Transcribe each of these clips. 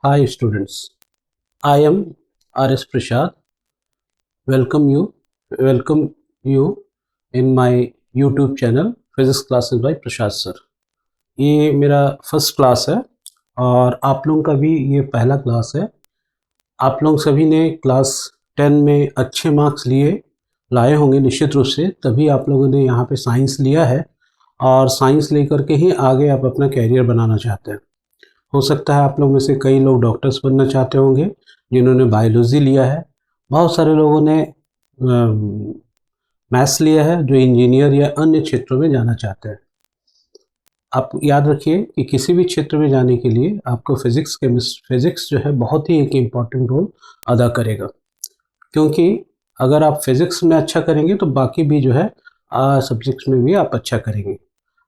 Hi students, I am R.S. Prashad. Welcome you in my YouTube channel Physics Classes by Prashad Sir. ये मेरा first class है और आप लोगों का भी ये पहला क्लास है। आप लोग सभी ने क्लास 10 में अच्छे मार्क्स लाए होंगे निश्चित रूप से, तभी आप लोगों ने यहाँ पे साइंस लिया है और साइंस लेकर के ही आगे आप अपना कैरियर बनाना चाहते हैं। हो सकता है आप लोग में से कई लोग डॉक्टर्स बनना चाहते होंगे जिन्होंने बायोलॉजी लिया है। बहुत सारे लोगों ने मैथ्स लिया है जो इंजीनियर या अन्य क्षेत्रों में जाना चाहते हैं। आप याद रखिए कि किसी भी क्षेत्र में जाने के लिए आपको फिज़िक्स जो है बहुत ही एक इम्पॉर्टेंट रोल अदा करेगा, क्योंकि अगर आप फिज़िक्स में अच्छा करेंगे तो बाकी भी जो है सब्जेक्ट्स में भी आप अच्छा करेंगे।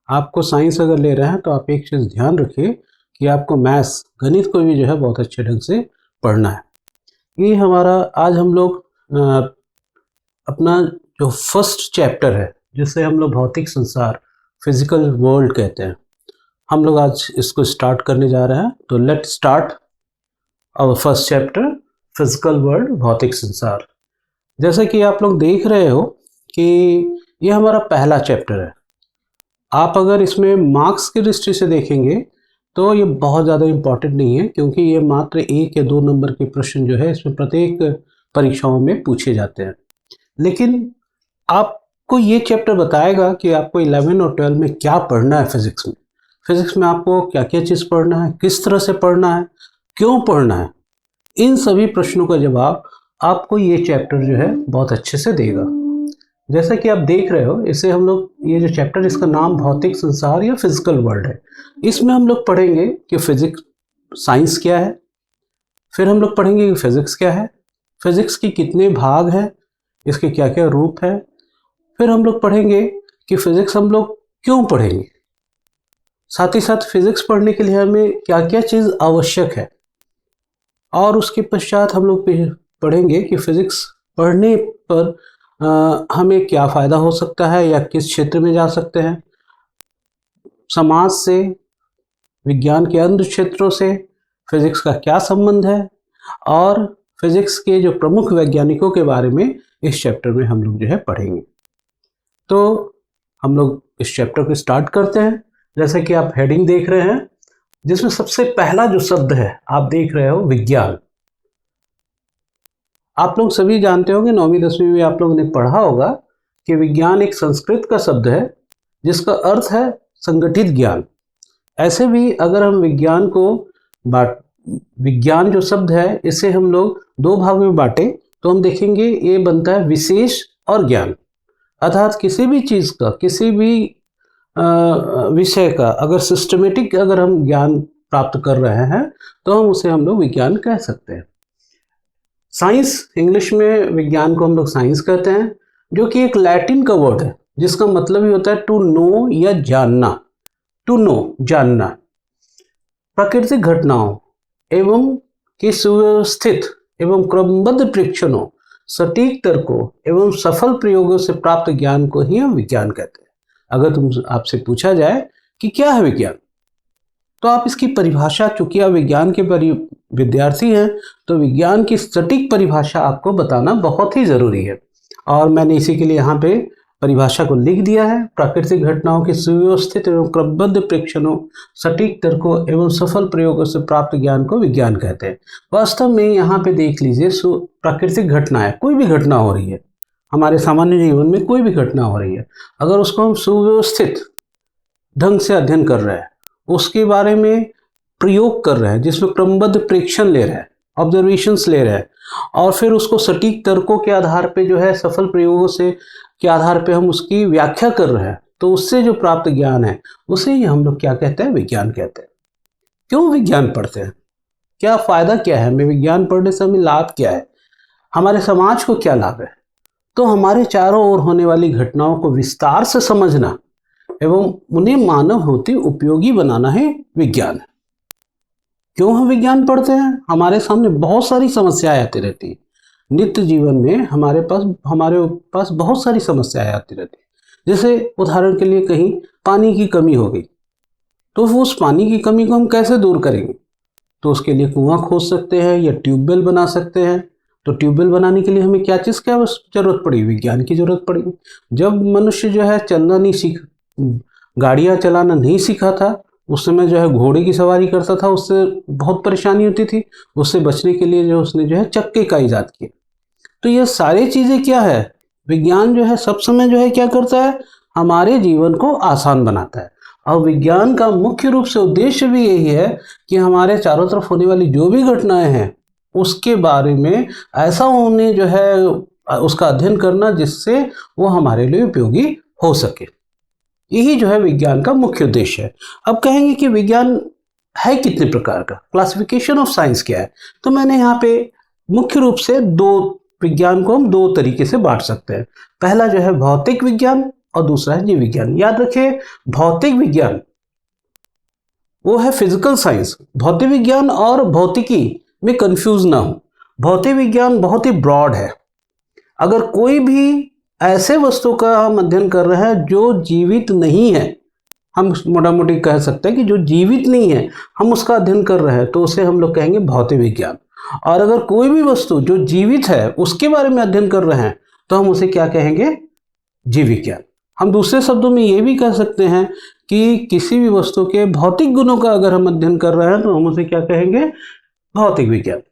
आपको साइंस अगर ले रहे हैं तो आप एक चीज़ ध्यान रखिए कि आपको मैथ्स गणित को भी जो है बहुत अच्छे ढंग से पढ़ना है। ये हमारा आज हम लोग अपना जो फर्स्ट चैप्टर है जिसे हम लोग भौतिक संसार फिजिकल वर्ल्ड कहते हैं, हम लोग आज इसको स्टार्ट करने जा रहे हैं। तो let start our first chapter physical world, भौतिक संसार। जैसा कि आप लोग देख रहे हो कि ये हमारा पहला चैप्टर है। आप अगर इसमें मार्क्स की दृष्टि से देखेंगे तो ये बहुत ज़्यादा इम्पॉर्टेंट नहीं है, क्योंकि ये मात्र 1 या 2 नंबर के प्रश्न जो है इसमें प्रत्येक परीक्षाओं में पूछे जाते हैं। लेकिन आपको ये चैप्टर बताएगा कि आपको 11 और 12 में क्या पढ़ना है। फिज़िक्स में आपको क्या क्या चीज़ पढ़ना है, किस तरह से पढ़ना है, क्यों पढ़ना है, इन सभी प्रश्नों का जवाब आपको ये चैप्टर जो है बहुत अच्छे से देगा। जैसा कि आप देख रहे हो, इसे हम लोग ये जो चैप्टर, इसका नाम भौतिक संसार या फिजिकल वर्ल्ड है। इसमें हम लोग पढ़ेंगे कि साइंस क्या है, फिर हम लोग पढ़ेंगे कि फिजिक्स क्या है, फिजिक्स के कितने भाग हैं, इसके क्या क्या रूप है, फिर हम लोग पढ़ेंगे कि फिजिक्स हम लोग क्यों पढ़ेंगे, साथ ही साथ फिजिक्स पढ़ने के लिए हमें क्या क्या चीज़ आवश्यक है, और उसके पश्चात हम लोग पढ़ेंगे कि फिजिक्स पढ़ने पर हमें क्या फ़ायदा हो सकता है या किस क्षेत्र में जा सकते हैं, समाज से, विज्ञान के अन्य क्षेत्रों से फिजिक्स का क्या संबंध है, और फिजिक्स के जो प्रमुख वैज्ञानिकों के बारे में इस चैप्टर में हम लोग जो है पढ़ेंगे। तो हम लोग इस चैप्टर को स्टार्ट करते हैं। जैसा कि आप हेडिंग देख रहे हैं, जिसमें सबसे पहला जो शब्द है आप देख रहे हो, विज्ञान। आप लोग सभी जानते होंगे, 9वीं 10वीं में आप लोगों ने पढ़ा होगा कि विज्ञान एक संस्कृत का शब्द है जिसका अर्थ है संगठित ज्ञान। ऐसे भी अगर हम विज्ञान जो शब्द है इसे हम लोग 2 भाग में बांटे तो हम देखेंगे ये बनता है विशेष और ज्ञान। अर्थात किसी भी चीज़ का, किसी भी विषय का अगर सिस्टमेटिक अगर हम ज्ञान प्राप्त कर रहे हैं तो हम लोग विज्ञान कह सकते हैं। साइंस, इंग्लिश में विज्ञान को हम लोग साइंस कहते हैं, जो कि एक लैटिन का वर्ड है जिसका मतलब ही होता है टू नो या जानना। टू नो, जानना। प्राकृतिक घटनाओं एवं की सुव्यवस्थित एवं क्रमबद्ध प्रेक्षणों, सटीक तर्कों एवं सफल प्रयोगों से प्राप्त ज्ञान को ही हम विज्ञान कहते हैं। अगर आपसे पूछा जाए कि क्या है विज्ञान, तो आप इसकी परिभाषा, चूंकि आप विज्ञान के विद्यार्थी हैं तो विज्ञान की सटीक परिभाषा आपको बताना बहुत ही ज़रूरी है, और मैंने इसी के लिए यहाँ पे परिभाषा को लिख दिया है। प्राकृतिक घटनाओं के सुव्यवस्थित एवं क्रमबद्ध प्रेक्षणों, सटीक तर्कों एवं सफल प्रयोगों से प्राप्त ज्ञान को विज्ञान कहते हैं। वास्तव में यहाँ पे देख लीजिए, प्राकृतिक घटनाएं, कोई भी घटना हो रही है हमारे सामान्य जीवन में, कोई भी घटना हो रही है, अगर उसको हम सुव्यवस्थित ढंग से अध्ययन कर रहे हैं, उसके बारे में प्रयोग कर रहे हैं, जिसमें क्रमबद्ध प्रेक्षण ले रहे हैं, ऑब्जर्वेशंस ले रहे हैं, और फिर उसको सटीक तर्कों के आधार पे जो है, सफल प्रयोगों से के आधार पे हम उसकी व्याख्या कर रहे हैं, तो उससे जो प्राप्त ज्ञान है उसे ही हम लोग क्या कहते हैं, विज्ञान कहते हैं। क्यों विज्ञान पढ़ते हैं, क्या फ़ायदा क्या है हमें विज्ञान पढ़ने से, हमें लाभ क्या है, हमारे समाज को क्या लाभ है? तो हमारे चारों ओर होने वाली घटनाओं को विस्तार से समझना एवं उन्हें मानव होते उपयोगी बनाना है विज्ञान। क्यों हम विज्ञान पढ़ते हैं? हमारे सामने बहुत सारी समस्याएं आती रहती हैं नित्य जीवन में, हमारे पास बहुत सारी समस्याएं आती रहती हैं। जैसे उदाहरण के लिए कहीं पानी की कमी हो गई, तो उस पानी की कमी को हम कैसे दूर करेंगे? तो उसके लिए कुआं खोद सकते हैं या ट्यूबवेल बना सकते हैं। तो ट्यूबवेल बनाने के लिए हमें क्या चीज़ की जरूरत पड़ी? विज्ञान की जरूरत पड़ी। जब मनुष्य जो है चलना नहीं सीख, गाड़ियाँ चलाना नहीं सीखा था, उस समय जो है घोड़े की सवारी करता था, उससे बहुत परेशानी होती थी। उससे बचने के लिए जो उसने जो है चक्के का ईजाद किया। तो ये सारी चीज़ें क्या है, विज्ञान जो है सब समय जो है क्या करता है, हमारे जीवन को आसान बनाता है। और विज्ञान का मुख्य रूप से उद्देश्य भी यही है कि हमारे चारों तरफ होने वाली जो भी घटनाएं हैं उसके बारे में ऐसा होने जो है उसका अध्ययन करना जिससे वो हमारे लिए उपयोगी हो सके। यही जो है विज्ञान का मुख्य उद्देश्य है। अब कहेंगे कि विज्ञान है कितने प्रकार का, क्लासिफिकेशन ऑफ साइंस क्या है? तो मैंने यहाँ पे मुख्य रूप से विज्ञान को हम दो तरीके से बांट सकते हैं। पहला जो है भौतिक विज्ञान और दूसरा है जीव विज्ञान। याद रखिए, भौतिक विज्ञान वो है फिजिकल साइंस। भौतिक विज्ञान और भौतिकी में कंफ्यूज ना हो। भौतिक विज्ञान बहुत ही ब्रॉड है। अगर कोई भी ऐसे वस्तु का हम अध्ययन कर रहे हैं जो जीवित नहीं है, हम मोटा मोटी कह सकते हैं कि जो जीवित नहीं है हम उसका अध्ययन कर रहे हैं, तो उसे हम लोग कहेंगे भौतिक विज्ञान। और अगर कोई भी वस्तु जो जीवित है उसके बारे में अध्ययन कर रहे हैं तो हम उसे क्या कहेंगे? जीव विज्ञान। हम दूसरे शब्दों में ये भी कह सकते हैं कि किसी भी वस्तु के भौतिक गुणों का अगर हम अध्ययन कर रहे हैं तो हम उसे क्या कहेंगे? भौतिक विज्ञान।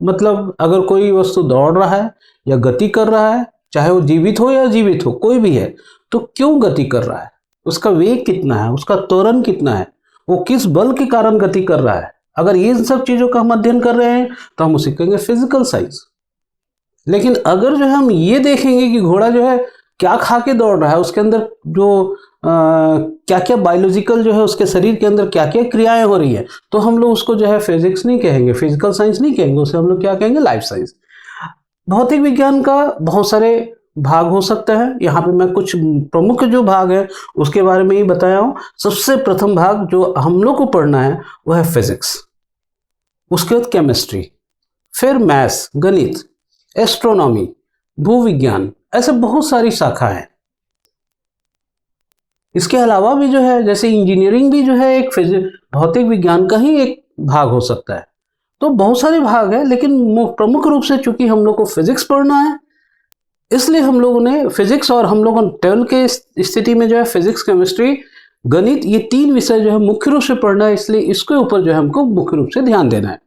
मतलब अगर कोई वस्तु दौड़ रहा है या गति कर रहा है, चाहे वो जीवित हो या जीवित हो, कोई भी है, तो क्यों गति कर रहा है, उसका वेग कितना है, उसका त्वरण कितना है, वो किस बल के कारण गति कर रहा है, अगर ये सब चीज़ों का हम अध्ययन कर रहे हैं तो हम उसे कहेंगे फिजिकल साइंस। लेकिन अगर जो है हम ये देखेंगे कि घोड़ा जो है क्या खा के दौड़ रहा है, उसके अंदर जो क्या क्या बायोलॉजिकल जो है उसके शरीर के अंदर क्या क्या क्रियाएं हो रही है, तो हम लोग उसको जो है फिजिक्स नहीं कहेंगे, फिजिकल साइंस नहीं कहेंगे, उसे हम लोग क्या कहेंगे? Life science. भौतिक विज्ञान का बहुत सारे भाग हो सकते हैं। यहाँ पे मैं कुछ प्रमुख जो भाग है उसके बारे में ही बताया हूँ। सबसे प्रथम भाग जो हम लोग को पढ़ना है वो है फिजिक्स, उसके बाद केमिस्ट्री, फिर मैथ्स गणित, एस्ट्रोनॉमी, भूविज्ञान, ऐसे बहुत सारी शाखा है। इसके अलावा भी जो है जैसे इंजीनियरिंग भी जो है एक भौतिक विज्ञान का ही एक भाग हो सकता है। तो बहुत सारे भाग है, लेकिन प्रमुख रूप से चूंकि हम लोग को फिजिक्स पढ़ना है इसलिए हम लोगों ने फिजिक्स, और हम लोगों ने 12 के स्थिति में जो है फिजिक्स, केमिस्ट्री, गणित, ये तीन विषय जो है मुख्य रूप से पढ़ना है, इसलिए इसके ऊपर जो है हमको मुख्य रूप से ध्यान देना है।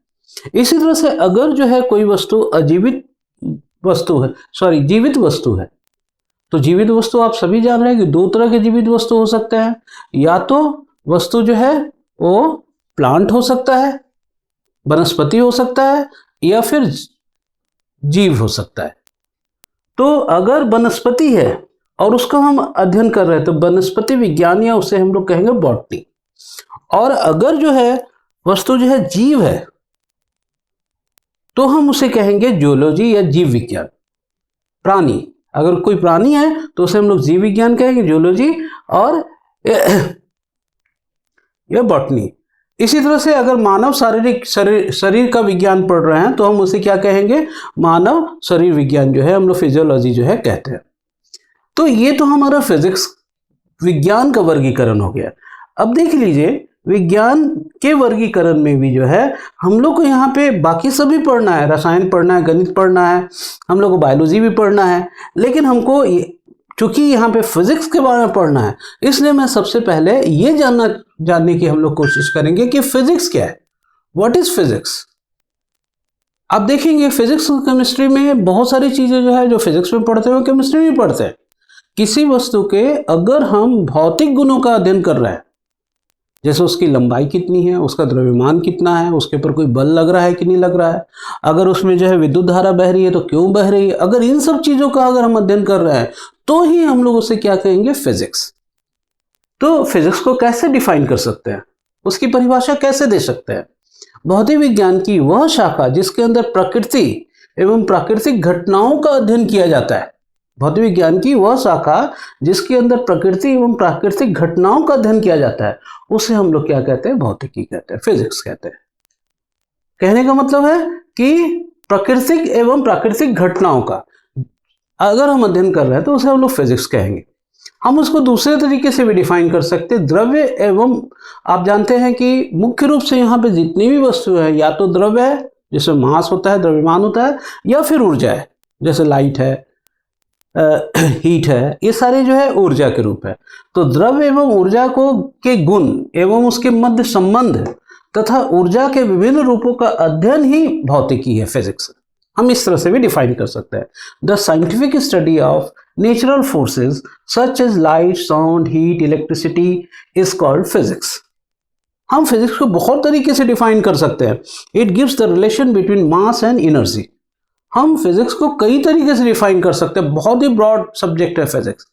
इसी तरह से अगर जो है कोई वस्तु अजीवित वस्तु है, जीवित वस्तु है, तो जीवित वस्तु आप सभी जान रहे हैं कि दो तरह के जीवित वस्तु हो सकते हैं। या तो वस्तु जो है वो प्लांट हो सकता है, वनस्पति हो सकता है, या फिर जीव हो सकता है। तो अगर वनस्पति है और उसका हम अध्ययन कर रहे हैं तो वनस्पति विज्ञान, या उसे हम लोग कहेंगे बॉटनी। और अगर जो है वस्तु जो है जीव है तो हम उसे कहेंगे जूलॉजी या जीव विज्ञान। प्राणी, अगर कोई प्राणी है तो उसे हम लोग जीव विज्ञान कहेंगे, जूलॉजी, और या बॉटनी। इसी तरह से अगर मानव शारीरिक शरीर का विज्ञान पढ़ रहे हैं तो हम उसे क्या कहेंगे? मानव शरीर विज्ञान जो है हम लोग फिजियोलॉजी जो है कहते हैं। तो ये तो हमारा फिजिक्स विज्ञान का वर्गीकरण हो गया। अब देख लीजिए, विज्ञान के वर्गीकरण में भी जो है हम लोग को यहाँ पे बाकी सभी पढ़ना है, रसायन पढ़ना है, गणित पढ़ना है, हम लोग को बायोलॉजी भी पढ़ना है, लेकिन चूंकि यहाँ पे फिजिक्स के बारे में पढ़ना है इसलिए मैं सबसे पहले ये जानने की हम लोग कोशिश करेंगे कि फिजिक्स क्या है, व्हाट इज फिजिक्स। आप देखेंगे फिजिक्स और केमिस्ट्री में बहुत सारी चीजें जो है जो फिजिक्स में पढ़ते हैं केमिस्ट्री में पढ़ते हैं। किसी वस्तु के अगर हम भौतिक गुणों का अध्ययन कर रहे हैं, जैसे उसकी लंबाई कितनी है, उसका द्रव्यमान कितना है, उसके ऊपर कोई बल लग रहा है कि नहीं लग रहा है, अगर उसमें जो है विद्युत धारा बह रही है तो क्यों बह रही है, अगर इन सब चीज़ों का अगर हम अध्ययन कर रहे हैं तो ही हम लोग उसे क्या कहेंगे? फिजिक्स। तो फिजिक्स को कैसे डिफाइन कर सकते हैं, उसकी परिभाषा कैसे दे सकते हैं? भौतिक विज्ञान की वह शाखा जिसके अंदर प्रकृति एवं प्राकृतिक घटनाओं का अध्ययन किया जाता है, भौतिक विज्ञान की वह शाखा जिसके अंदर प्रकृति एवं प्राकृतिक घटनाओं का अध्ययन किया जाता है, उसे हम लोग क्या कहते हैं? भौतिकी कहते हैं, फिजिक्स कहते हैं। कहने का मतलब है कि प्राकृतिक एवं प्राकृतिक घटनाओं का अगर हम अध्ययन कर रहे हैं तो उसे हम लोग फिजिक्स कहेंगे। हम उसको दूसरे तरीके से भी डिफाइन कर सकते हैं, द्रव्य एवं, आप जानते हैं कि मुख्य रूप से यहाँ पे जितनी भी वस्तु है या तो द्रव्य है जिसमें मास होता है, द्रव्यमान होता है, या फिर ऊर्जा है जैसे लाइट है, हीट है, ये सारे जो है ऊर्जा के रूप है। तो द्रव्य एवं ऊर्जा को के गुण एवं उसके मध्य संबंध तथा ऊर्जा के विभिन्न रूपों का अध्ययन ही भौतिकी है, फिजिक्स। हम इस तरह से भी डिफाइन कर सकते हैं। The scientific study of natural forces such as light, sound, heat, electricity is called physics. हम फिजिक्स को बहुत तरीके से डिफाइन कर सकते हैं। It gives the relation between mass and energy. हम फिजिक्स को कई तरीके से डिफाइन कर सकते हैं, बहुत ही ब्रॉड सब्जेक्ट है फिजिक्स।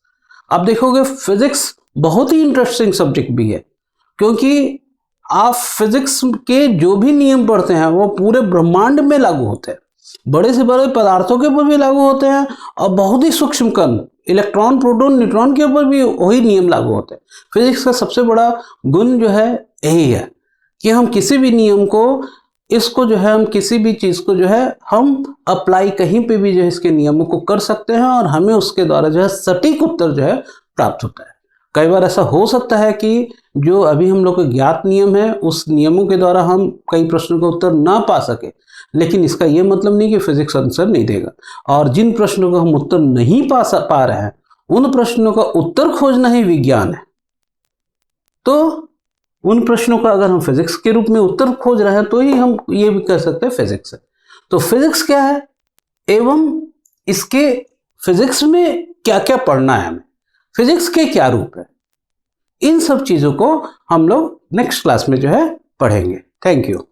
आप देखोगे फिजिक्स बहुत ही इंटरेस्टिंग सब्जेक्ट भी है, क्योंकि आप फिजिक्स के जो भी नियम पढ़ते हैं वो पूरे ब्रह्मांड में लागू होते हैं, बड़े से बड़े पदार्थों के ऊपर भी लागू होते हैं, और बहुत ही सूक्ष्म कण इलेक्ट्रॉन, प्रोटॉन, न्यूट्रॉन के ऊपर भी वही नियम लागू होते हैं। फिजिक्स का सबसे बड़ा गुण जो है यही है कि हम किसी भी नियम को, इसको जो है हम किसी भी चीज़ को जो है हम अप्लाई कहीं पे भी जो है इसके नियमों को कर सकते हैं, और हमें उसके द्वारा जो है सटीक उत्तर जो है प्राप्त होता है। कई बार ऐसा हो सकता है कि जो अभी हम लोग को ज्ञात नियम है उस नियमों के द्वारा हम कई प्रश्नों का उत्तर ना पा सके, लेकिन इसका ये मतलब नहीं कि फिजिक्स आंसर नहीं देगा। और जिन प्रश्नों का हम उत्तर नहीं पा रहे हैं उन प्रश्नों का उत्तर खोजना ही विज्ञान है। तो उन प्रश्नों का अगर हम फिजिक्स के रूप में उत्तर खोज रहे हैं तो ही हम ये भी कह सकते हैं फिजिक्स है। तो फिजिक्स क्या है एवं इसके फिजिक्स में क्या क्या पढ़ना है, हमें फिजिक्स के क्या रूप है, इन सब चीज़ों को हम लोग नेक्स्ट क्लास में जो है पढ़ेंगे। Thank you.